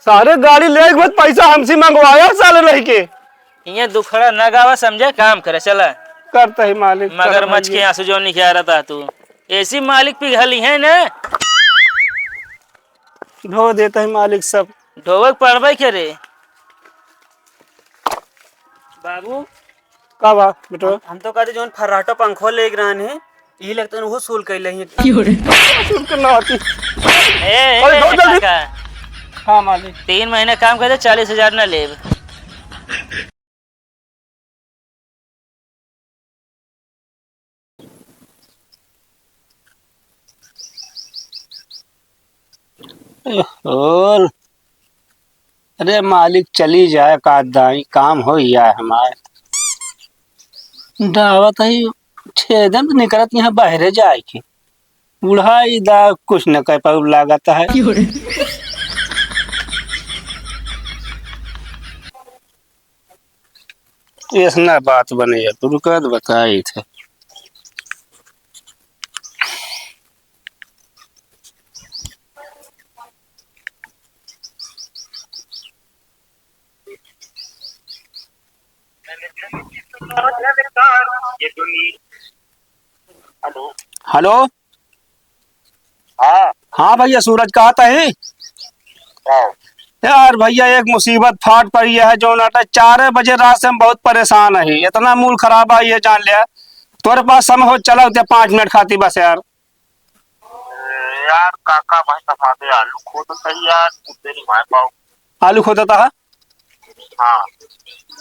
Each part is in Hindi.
सारे गाड़ी ले के बाद पैसा हमसे मंगवाया साले नहीं के। ये दुखड़ा न गावा समझे काम करे चला। करता ही मालिक मगरमच्छ के आंसू जो नहीं खा रहा था तू ऐसी मालिक पिघली है ना। ढो देता है मालिक सब। ढोवक पड़बे करे बाबू का बा बेटो हम तो कहते जो फर्राटो पंखो ले रहन है यही लगता है वो सूल कैले हैं। सुन के ना आती। अरे ढो जल्दी। का हाँ मालिक 3 महीने काम करे 40,000 न ले। और अरे मालिक चली जाए का दाई काम हो जाए हमारे दावत है 6 दिन तो निकलत यहाँ बाहर जाए के बुढ़ाई दा कुछ न कह पाऊ लागत है। ऐसा बात बने तो रुकत बताई थे। हेलो हेलो हाँ हाँ भैया सूरज कहता है यार भैया एक मुसीबत फाट पड़ी है जो नाटा 4 बजे रात से हम बहुत परेशान है। इतना मूड खराब आई है जान लिया। तुम्हारे पास समय हो चला होते 5 मिनट खाती बस यार। यार काका भाई सफा दे आलू खो तो सही यार कुत्ते नहीं भाई पाओ। आलू खोदता है हाँ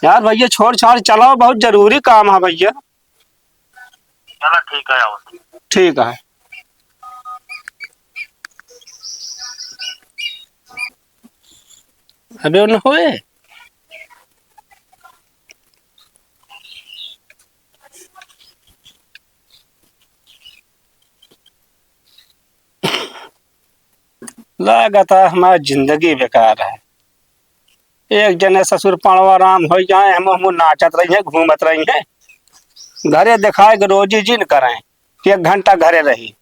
यार भैया छोड़ छाड़ चलाओ बहुत जरूरी काम है भैया। चलो ठीक है आओ। ठीक है अबे न होए लागता हमारी जिंदगी बेकार है। एक जने ससुर पड़वा राम हो जाए हम नाचत रही है घूमत रही है घरे दिखाए के रोजी जिन करें 1 घंटा घरे रही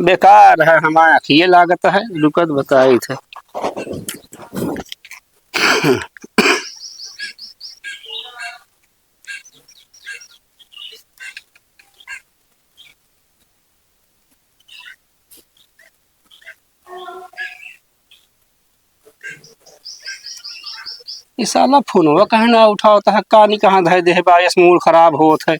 बेकार है हमारा ये लागत है रुकत बताई थे। ये साला फोनवा कहे ना उठाता है कहानी कहाँ धर दे बायस मूड खराब होत है।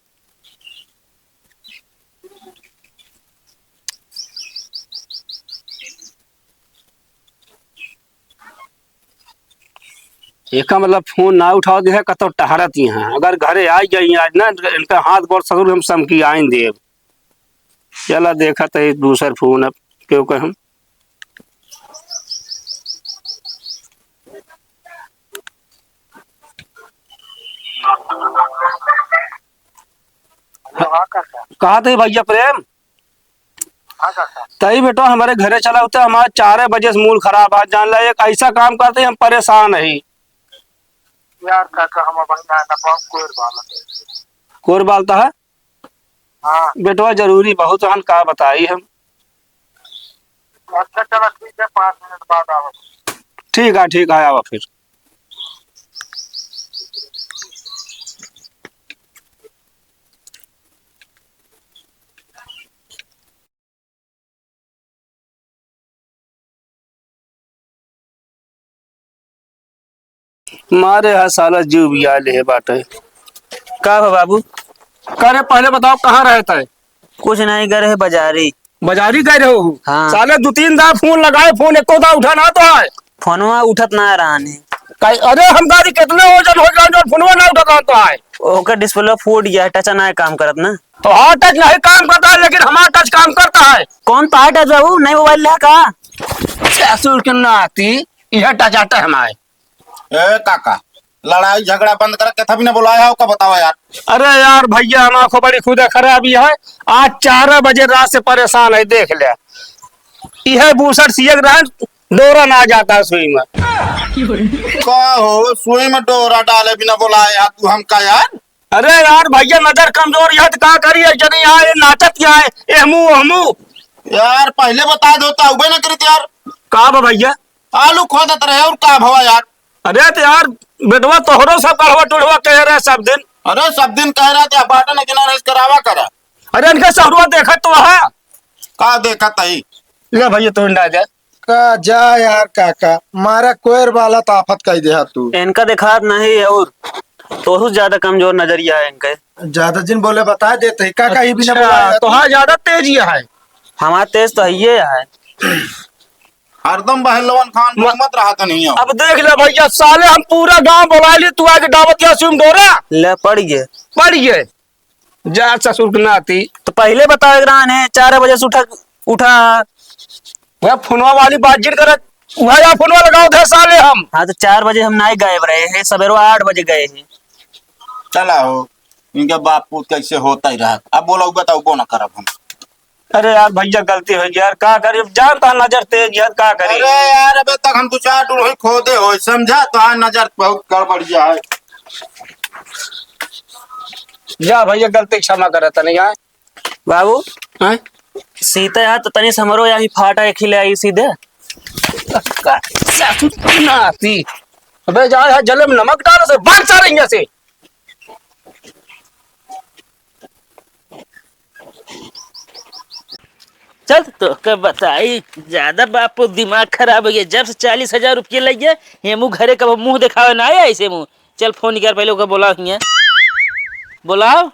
एक मतलब फोन ना उठाओ दे कतो टहरत यहाँ अगर घरे आ जाइए आज ना इनका हाथ गोड़ ससुर हम समकी आइन देव। चला देखा तो दूसर फोन अब क्यों कहूँ हाँ काका कहा थे भैया प्रेम हाँ काका तही बेटो हमारे घरे चला होता हमारे 4 बजे से मूड खराब है जान ला एक ऐसा काम करते हम परेशान है। यार काका हम अपना ना पाओ कोई बात कोर बालता है हाँ बेटवा जरूरी बहुत हम का बताई हम। अच्छा चलो ठीक है 5 मिनट बाद आओ। ठीक है आवा फिर। मारे है साला जीव बिया ले बाटे का हो बाबू करे पहले बताओ कहाँ रहता है। कुछ नहीं करे है बाजारी बाजारी गए रहो हाँ। साले 2-3 दार फोन लगाए फोन एको दा उठा ना तो है फोनवा उठत ना रहा है। अरे हम गाड़ी कितने वजन हो जाए जो फोनवा ना उठा तो है ओकर डिस्प्ले फूट गया टच ना काम करत ना। तो हाँ टच नहीं काम करता है लेकिन हमारा टच काम करता है। कौन तो है टच बाबू नहीं मोबाइल ले का ससुर के नाती यह टच आता है हमारे। ए काका लड़ाई झगड़ा बंद कर के तभी ने बुलाया हो का बताओ यार। अरे यार भैया हम आंखों बड़ी खुदा खराबी है आज 4 बजे रात से परेशान है देख ले यह बूसर सियक रहा डोरा ना जाता है सुई में। का हो सुई में डोरा डाले बिना बुलाए यार तू हम का यार। अरे यार भैया नजर कमजोर है तो का करिए जनी आए नाचत क्या है हमू यार पहले बता दो तो उबे ना करी यार। का बा भैया आलू खोदत रहे और का भवा यार। अरे तो यार बेटवा तोहरो सब कड़वा टुड़वा कह रहे सब दिन। अरे सब दिन कह रहा था बाटा ने किनारे करावा करा। अरे इनका सहरुआ देखा तो है का देखा तही। ले भैया तू इंडा जा। का जा यार काका, मारा कोयर वाला ताफत कह दे तू। इनका दिखात नहीं है और तो ज्यादा कमजोर नजरिया है इनका। ज्यादा जिन बोले बता देते ही काका, ही भी ना अच्छा, बोला तो हाँ ज्यादा तेजी है। हमारा तेज तो ये है। हरदम बहलवन खान मत रहा था नहीं हो। अब देख ले भैया साले हम पूरा गांव बुला लिए, तू आके दावत या सुन डोरा ले पड़ गए। पड़ गए। जा ससुर की नाती तो पहले बता है 4 बजे से उठा। वह फोनवा वाली बातचीत कर वह या फोनवा लगाओ थे साले हम। हाँ तो 4 बजे हम नहीं गायब रहे हैं, सवेरे 8 बजे गए हैं। चला हो इनके बाप पूत कैसे होता ही रहा। अब बोलो बताओ को ना करब हम। अरे यार भैया गलती हो गई यार, का करी जानता नजर तेज यार, का करी। अरे यार अबे तक हम 2-4 टूर खोदे हो समझा, तो हाँ नजर बहुत गड़बड़िया है। जा भैया गलती क्षमा करे तनी यार। बाबू हैं सीता यार तो तनी समरो यहाँ फाटा एक खिले आई सीधे। ससुर की नाती अबे जा यार, जले में नमक डालो से भाग सा रही से। चल तो कब बताई ज्यादा बापू दिमाग खराब हो गया। जब से 40,000 रुपये लग गया हेमू घरे कब मुंह दिखावे ना आया ऐसे मुंह। चल फोन कर पहले ओके बोला बुलाओ।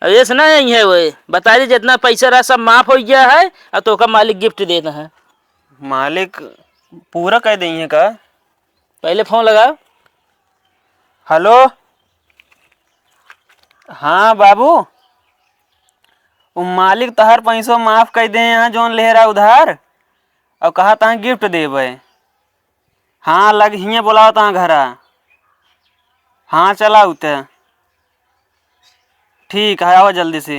अब ये सुना नहीं है वो बता दी जितना पैसा रहा सब माफ हो गया है और तो का मालिक गिफ्ट देना है। मालिक पूरा कह देंगे का। पहले फोन लगाओ। हेलो हाँ बाबू, वो मालिक तहर पैसों माफ कर दे यहाँ जोन ले रहा उधार, और कहा तहाँ गिफ्ट देवे। हाँ लग हिये बोलाओ तहाँ घरा। हाँ चला उते ठीक है, आओ जल्दी से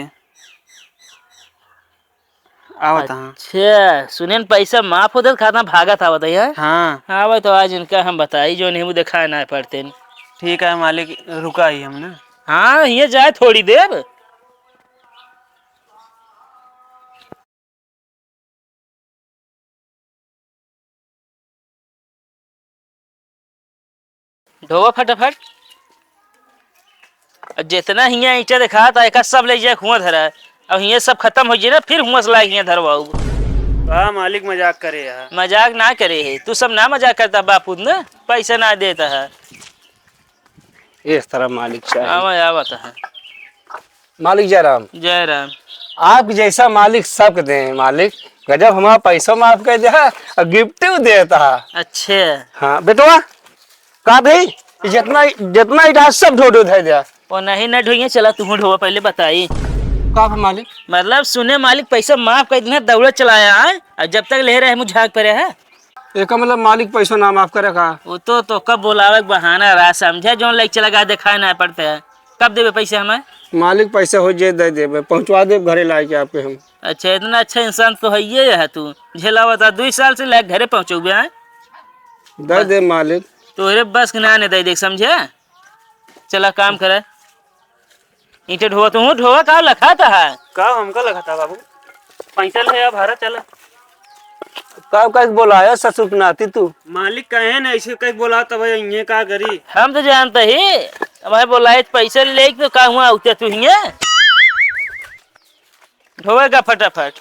आओ तहाँ। अच्छा सुने न पैसा माफ होता खाता भागा था बताइए। हाँ हाँ तो आज इनका हम बताई जो नहीं दिखा ना पड़ते। ठीक है मालिक, रुका ही हम ना। हाँ ये जाए थोड़ी देर। ढोवा फटाफट। जितना हिया ईटा दिखा था एक सब ले जाए कुआं धरा। अब हिया सब खत्म हो जाए ना फिर हुआ ला हिया धरवाऊ। हाँ मालिक मजाक करे यार। मजाक ना करे है तू, सब ना मजाक करता बापू ना पैसा ना देता है। इस तरह मालिक चाहिए। आवत है। मालिक जय राम। जय राम। आप जैसा मालिक सब दे मालिक, गजब हमारा पैसा माफ कर दिया और गिफ्ट देता है। अच्छे हाँ बेटवा का भाई जितना जितना इधर सब ढो ढो दे दिया। वो नहीं न ढोइए, चला तू ढोवा पहले बताई। का मालिक मतलब सुने मालिक पैसा माफ कर देना दौड़त चलाया है और जब तक ले रहे मुझे झाग पड़े है। एक मतलब मालिक पैसा ना माफ करे का। वो तो कब बोलावे बहाना रहा समझे जो लाइक चला दिखाए ना पड़ते है। कब देवे पैसे हमें? मालिक पैसे हो जाए दे दे पहुंचवा दे घरे ला के आपके हम। अच्छा इतना अच्छा इंसान तो है ये है तू झेला बता 2 साल से लाइक घरे पहुँचोगे हैं। दे दे मालिक। तो बस ना नहीं दे देख समझे। चला काम करे ईटे ढोवा तू ढोवा का लखा था है का हमका लगा था बाबू। पैसा ले अब हरा चला। कब कब बोलाया ससुर की नाती तू। मालिक कहे ना ऐसे कहीं बोला तो भाई ये का करी। हम तो जानते ही हमारे बोला पैसा ले तो का हुआ उते तू ही ढोएगा फटाफट।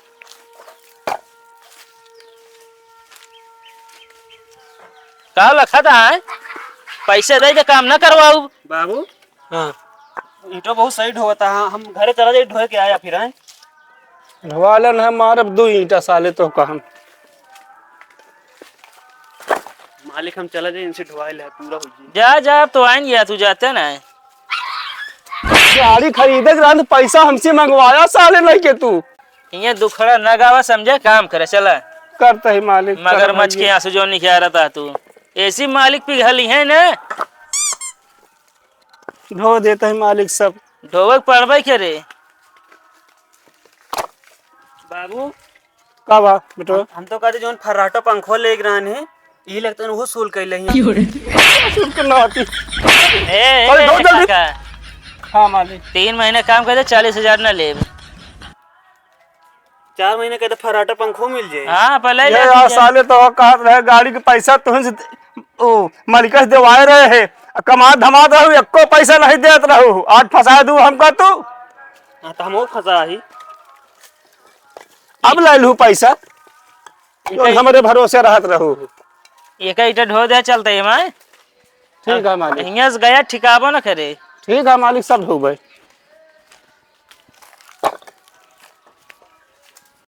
का लखा था है पैसे दे तो काम ना करवाऊ बाबू हाँ ईटो बहुत सही ढोता है। हम घरे चला जाए ढोए के आया फिर आए। ढवालन है मारब 2 ईंटा साले तो कहम। मालिक हम चला जाए इनसे ढोआ ले पूरा हो जाए। जा जा अब तो आएंगे तू जाते ना। गाड़ी खरीदे के पैसा हमसे मंगवाया साले नहीं के तू। ये दुखड़ा न गावा समझे काम करे चला। करता ही मालिक मगरमच्छ के आंसू जो नहीं रहा था तू ऐसी मालिक पिघली है ना। ढो देता है मालिक सब। ढोवक पड़बे करे बाबू का बा बेटो हम तो कहते जो फर्राटो पंखो ले रहन है ये लगता है वो सूल कैले हैं। ससुर की नाती। ए ढो जल्दी। काका, हाँ मालिक 3 महीने काम करे 40,000 न ले। 4 महीने के तो फराटा पंखो मिल जाए। हाँ पहले ये ले यार लीजिए। साले तो कहत रहे गाड़ी के पैसा तुहन से ओ मालिकस देवाए रहे है कमा धमा रहू एको पैसा नहीं देत रहू आज फंसा दू हमका तू हाँ तो हमो फंसा ही। अब ले लू पैसा तो हमारे भरोसे रहत रहू। एक ईटा ढो दे चलते मैं ठीक है मालिक, यहाँ से गया ठिकाबो न करे। ठीक है मालिक, सब ढूबे।